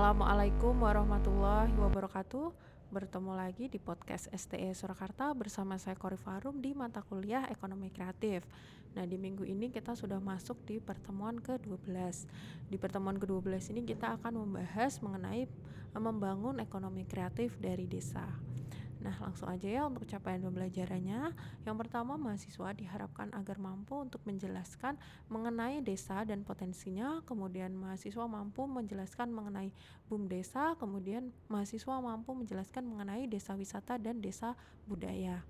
Assalamualaikum warahmatullahi wabarakatuh. Bertemu lagi di podcast STE Surakarta bersama saya Kori Farum di mata kuliah Ekonomi Kreatif. Nah, di minggu ini kita sudah masuk di pertemuan ke-12. Di pertemuan ke-12 ini kita akan membahas mengenai membangun ekonomi kreatif dari desa. Nah, langsung aja ya untuk capaian pembelajarannya. Yang pertama, mahasiswa diharapkan agar mampu untuk menjelaskan mengenai desa dan potensinya. Kemudian mahasiswa mampu menjelaskan mengenai BUM desa. Kemudian mahasiswa mampu menjelaskan mengenai desa wisata dan desa budaya.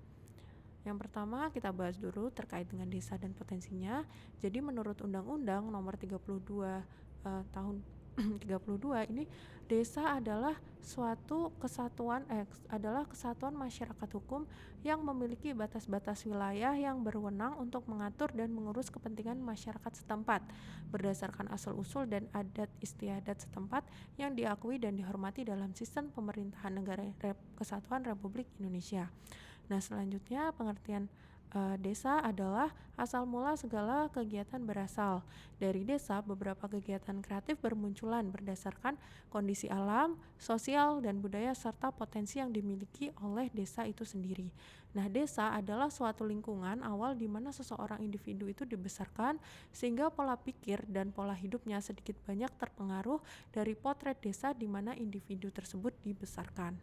Yang pertama kita bahas dulu terkait dengan desa dan potensinya. Jadi menurut Undang-Undang Nomor 32 tahun 32 ini, desa adalah adalah kesatuan masyarakat hukum yang memiliki batas-batas wilayah yang berwenang untuk mengatur dan mengurus kepentingan masyarakat setempat berdasarkan asal-usul dan adat istiadat setempat yang diakui dan dihormati dalam sistem pemerintahan Negara Kesatuan Republik Indonesia. Nah, selanjutnya pengertian desa adalah asal mula segala kegiatan berasal. Dari desa, beberapa kegiatan kreatif bermunculan berdasarkan kondisi alam, sosial, dan budaya serta potensi yang dimiliki oleh desa itu sendiri. Nah, desa adalah suatu lingkungan awal di mana seseorang individu itu dibesarkan sehingga pola pikir dan pola hidupnya sedikit banyak terpengaruh dari potret desa di mana individu tersebut dibesarkan.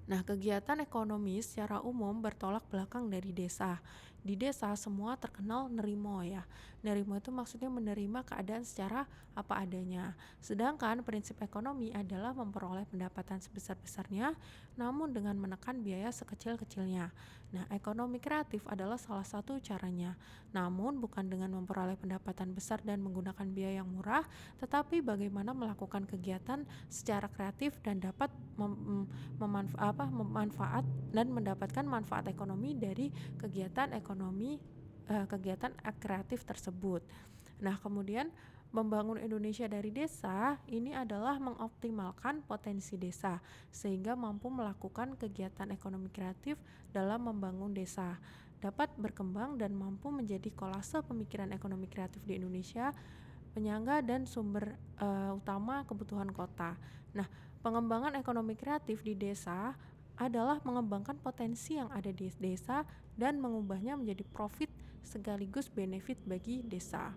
Nah, kegiatan ekonomi secara umum bertolak belakang dari desa. Di desa semua terkenal nerimo ya. Nerimo itu maksudnya menerima keadaan secara apa adanya. Sedangkan prinsip ekonomi adalah memperoleh pendapatan sebesar-besarnya namun dengan menekan biaya sekecil-kecilnya. Nah, ekonomi kreatif adalah salah satu caranya. Namun bukan dengan memperoleh pendapatan besar dan menggunakan biaya yang murah, tetapi bagaimana melakukan kegiatan secara kreatif dan dapat memanfaat dan mendapatkan manfaat ekonomi dari kegiatan kreatif tersebut. Nah, kemudian membangun Indonesia dari desa ini adalah mengoptimalkan potensi desa sehingga mampu melakukan kegiatan ekonomi kreatif dalam membangun desa dapat berkembang dan mampu menjadi kolase pemikiran ekonomi kreatif di Indonesia, penyangga dan sumber utama kebutuhan kota. Nah, pengembangan ekonomi kreatif di desa adalah mengembangkan potensi yang ada di desa dan mengubahnya menjadi profit sekaligus benefit bagi desa.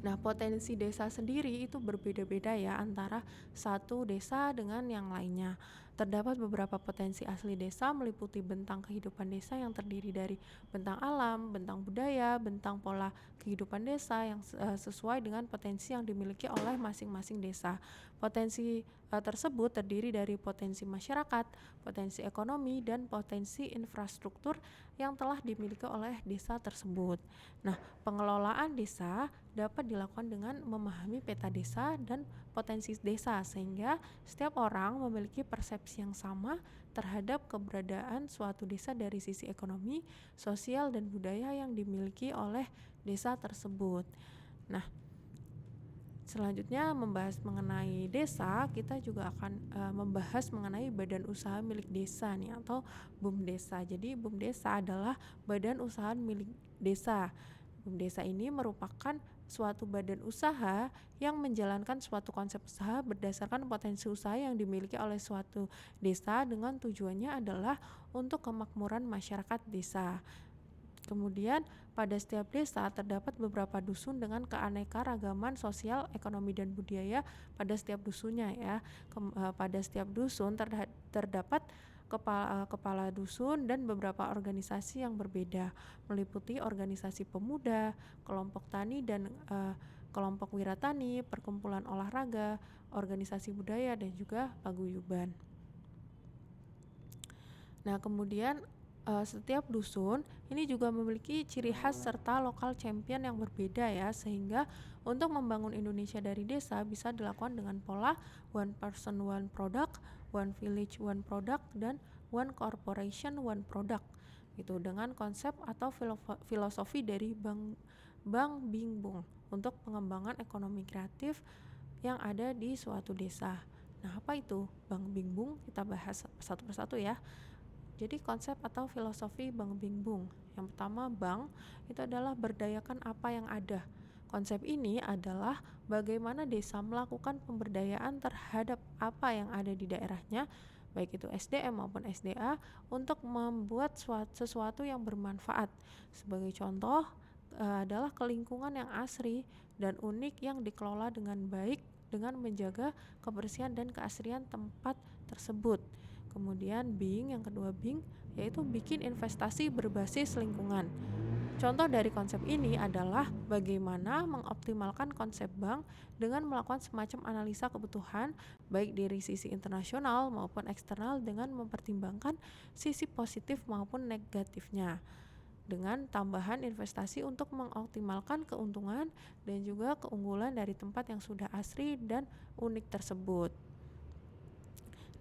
Nah, potensi desa sendiri itu berbeda-beda ya antara satu desa dengan yang lainnya. Terdapat beberapa potensi asli desa meliputi bentang kehidupan desa yang terdiri dari bentang alam, bentang budaya, bentang pola kehidupan desa yang sesuai dengan potensi yang dimiliki oleh masing-masing desa. Potensi tersebut terdiri dari potensi masyarakat, potensi ekonomi, dan potensi infrastruktur yang telah dimiliki oleh desa tersebut. Nah, pengelolaan desa dapat dilakukan dengan memahami peta desa dan potensi desa sehingga setiap orang memiliki persepsi yang sama terhadap keberadaan suatu desa dari sisi ekonomi, sosial, dan budaya yang dimiliki oleh desa tersebut. Nah, selanjutnya membahas mengenai desa, kita juga akan membahas mengenai badan usaha milik desa nih atau BUM desa. Jadi BUM desa adalah badan usaha milik desa. BUM desa ini merupakan suatu badan usaha yang menjalankan suatu konsep usaha berdasarkan potensi usaha yang dimiliki oleh suatu desa dengan tujuannya adalah untuk kemakmuran masyarakat desa. Kemudian pada setiap desa terdapat beberapa dusun dengan keanekaragaman sosial, ekonomi, dan budaya pada setiap dusunnya ya. Pada setiap dusun terdapat kepala dusun dan beberapa organisasi yang berbeda, meliputi organisasi pemuda, kelompok tani dan kelompok wiratani, perkumpulan olahraga, organisasi budaya, dan juga paguyuban. Nah, kemudian setiap dusun ini juga memiliki ciri khas serta lokal champion yang berbeda ya, sehingga untuk membangun Indonesia dari desa bisa dilakukan dengan pola one person one product, one village one product, dan one corporation one product gitu, dengan konsep atau filosofi dari Bang Bingbung untuk pengembangan ekonomi kreatif yang ada di suatu desa. Nah, apa itu Bang Bingbung? Kita bahas satu persatu ya. Jadi konsep atau filosofi Bang Bingbung, yang pertama Bang itu adalah berdayakan apa yang ada. Konsep ini adalah bagaimana desa melakukan pemberdayaan terhadap apa yang ada di daerahnya, baik itu SDM maupun SDA, untuk membuat sesuatu yang bermanfaat. Sebagai contoh, adalah kelingkungan yang asri dan unik yang dikelola dengan baik dengan menjaga kebersihan dan keasrian tempat tersebut. Kemudian yang kedua yaitu bikin investasi berbasis lingkungan. Contoh dari konsep ini adalah bagaimana mengoptimalkan konsep bank dengan melakukan semacam analisa kebutuhan baik dari sisi internasional maupun eksternal dengan mempertimbangkan sisi positif maupun negatifnya, dengan tambahan investasi untuk mengoptimalkan keuntungan dan juga keunggulan dari tempat yang sudah asri dan unik tersebut.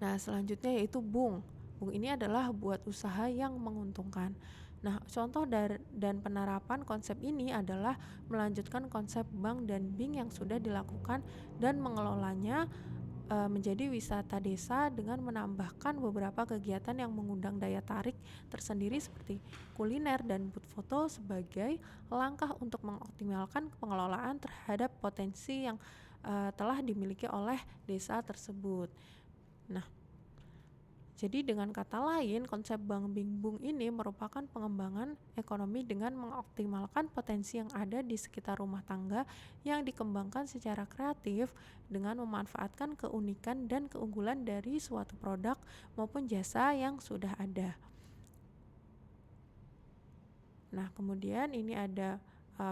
Nah, selanjutnya yaitu Bung ini adalah buat usaha yang menguntungkan. Nah, contoh dan penerapan konsep ini adalah melanjutkan konsep bank dan yang sudah dilakukan dan mengelolanya menjadi wisata desa dengan menambahkan beberapa kegiatan yang mengundang daya tarik tersendiri seperti kuliner dan booth foto sebagai langkah untuk mengoptimalkan pengelolaan terhadap potensi yang telah dimiliki oleh desa tersebut. Nah, jadi dengan kata lain, konsep Bank Bingbung ini merupakan pengembangan ekonomi dengan mengoptimalkan potensi yang ada di sekitar rumah tangga yang dikembangkan secara kreatif dengan memanfaatkan keunikan dan keunggulan dari suatu produk maupun jasa yang sudah ada. Nah, kemudian ini ada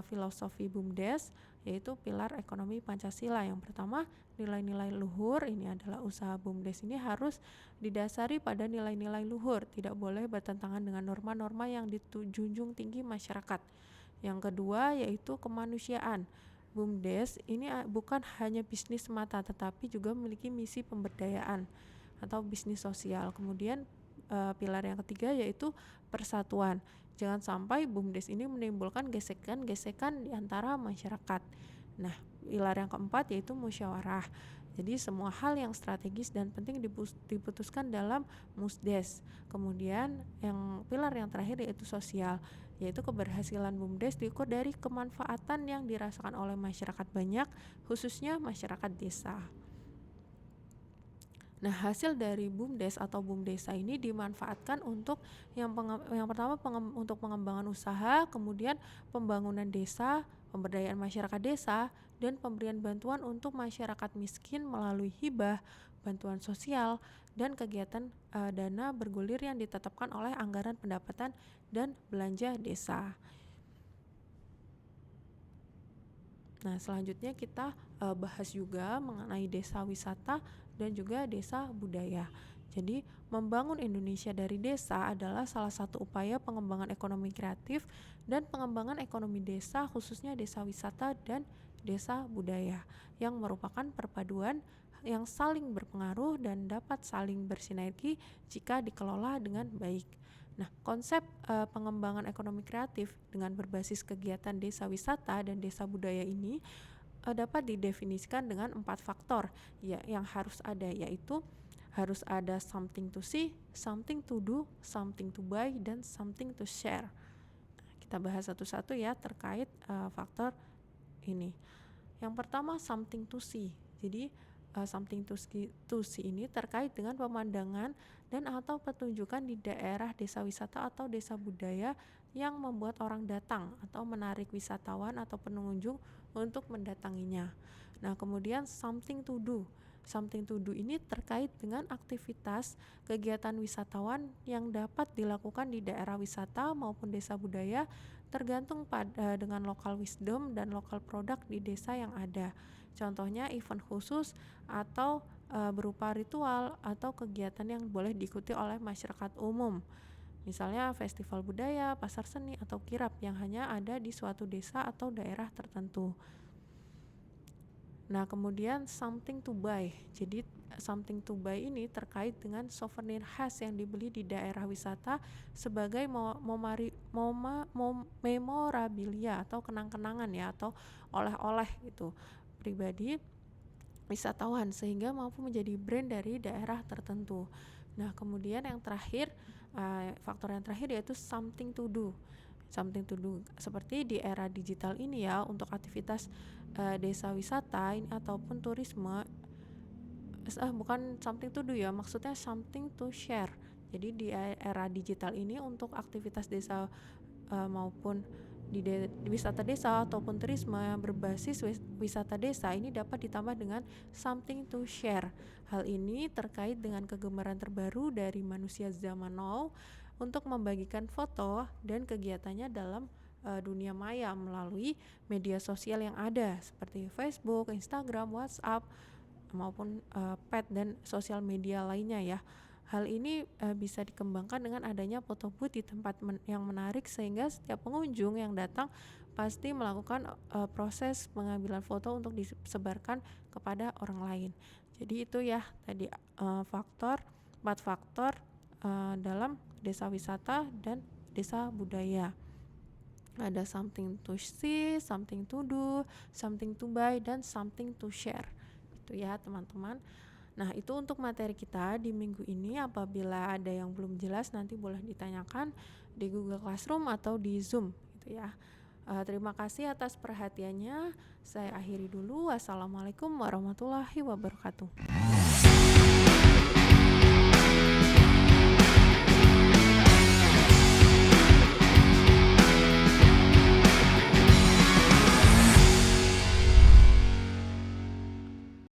filosofi BUMDes, yaitu pilar ekonomi Pancasila. Yang pertama, nilai-nilai luhur. Ini adalah usaha BUMDes ini harus didasari pada nilai-nilai luhur, tidak boleh bertentangan dengan norma-norma yang dijunjung tinggi masyarakat. Yang kedua yaitu kemanusiaan. BUMDes ini bukan hanya bisnis semata, tetapi juga memiliki misi pemberdayaan atau bisnis sosial. Kemudian pilar yang ketiga yaitu persatuan. Jangan sampai BUMDes ini menimbulkan gesekan-gesekan di antara masyarakat. Nah, pilar yang keempat yaitu musyawarah. Jadi semua hal yang strategis dan penting diputuskan dalam musdes. Kemudian pilar yang terakhir yaitu sosial, yaitu keberhasilan BUMDes diukur dari kemanfaatan yang dirasakan oleh masyarakat banyak, khususnya masyarakat desa. Nah, hasil dari BUMDes atau BUMDesa ini dimanfaatkan untuk yang pertama untuk pengembangan usaha, kemudian pembangunan desa, pemberdayaan masyarakat desa, dan pemberian bantuan untuk masyarakat miskin melalui hibah, bantuan sosial, dan kegiatan dana bergulir yang ditetapkan oleh anggaran pendapatan dan belanja desa. Nah, selanjutnya kita bahas juga mengenai desa wisata dan juga desa budaya. Jadi, membangun Indonesia dari desa adalah salah satu upaya pengembangan ekonomi kreatif dan pengembangan ekonomi desa, khususnya desa wisata dan desa budaya, yang merupakan perpaduan yang saling berpengaruh dan dapat saling bersinergi jika dikelola dengan baik. Nah, konsep pengembangan ekonomi kreatif dengan berbasis kegiatan desa wisata dan desa budaya ini dapat didefinisikan dengan 4 faktor yang harus ada, yaitu harus ada something to see, something to do, something to buy, dan something to share. Kita bahas satu-satu ya terkait faktor ini. Yang pertama, something to see. Jadi something to see ini terkait dengan pemandangan dan atau pertunjukan di daerah desa wisata atau desa budaya yang membuat orang datang atau menarik wisatawan atau pengunjung untuk mendatanginya. Nah, kemudian something to do. Something to do ini terkait dengan aktivitas kegiatan wisatawan yang dapat dilakukan di daerah wisata maupun desa budaya tergantung dengan local wisdom dan local product di desa yang ada. Contohnya event khusus atau berupa ritual atau kegiatan yang boleh diikuti oleh masyarakat umum. Misalnya festival budaya, pasar seni, atau kirab yang hanya ada di suatu desa atau daerah tertentu. Nah, kemudian something to buy. Jadi something to buy ini terkait dengan souvenir khas yang dibeli di daerah wisata sebagai memorabilia atau kenang-kenangan ya, atau oleh-oleh gitu pribadi wisatawan sehingga mampu menjadi brand dari daerah tertentu. Nah, kemudian yang terakhir faktor yang terakhir yaitu something to do. something to do seperti di era digital ini ya, untuk aktivitas desa wisata ini ataupun turisme, bukan something to do ya, maksudnya something to share. Jadi di era digital ini untuk aktivitas desa maupun di wisata desa ataupun turisme yang berbasis wisata desa ini dapat ditambah dengan something to share. Hal ini terkait dengan kegemaran terbaru dari manusia zaman now untuk membagikan foto dan kegiatannya dalam dunia maya melalui media sosial yang ada seperti Facebook, Instagram, WhatsApp maupun pet dan sosial media lainnya ya. Hal ini bisa dikembangkan dengan adanya foto booth di tempat yang menarik, sehingga setiap pengunjung yang datang pasti melakukan proses pengambilan foto untuk disebarkan kepada orang lain. Jadi itu ya tadi 4 faktor dalam desa wisata dan desa budaya. Ada something to see, something to do, something to buy, dan something to share. Itu ya teman-teman. Nah, itu untuk materi kita di minggu ini. Apabila ada yang belum jelas nanti boleh ditanyakan di Google Classroom atau di Zoom gitu ya. Terima kasih atas perhatiannya. Saya akhiri dulu. Wassalamualaikum warahmatullahi wabarakatuh.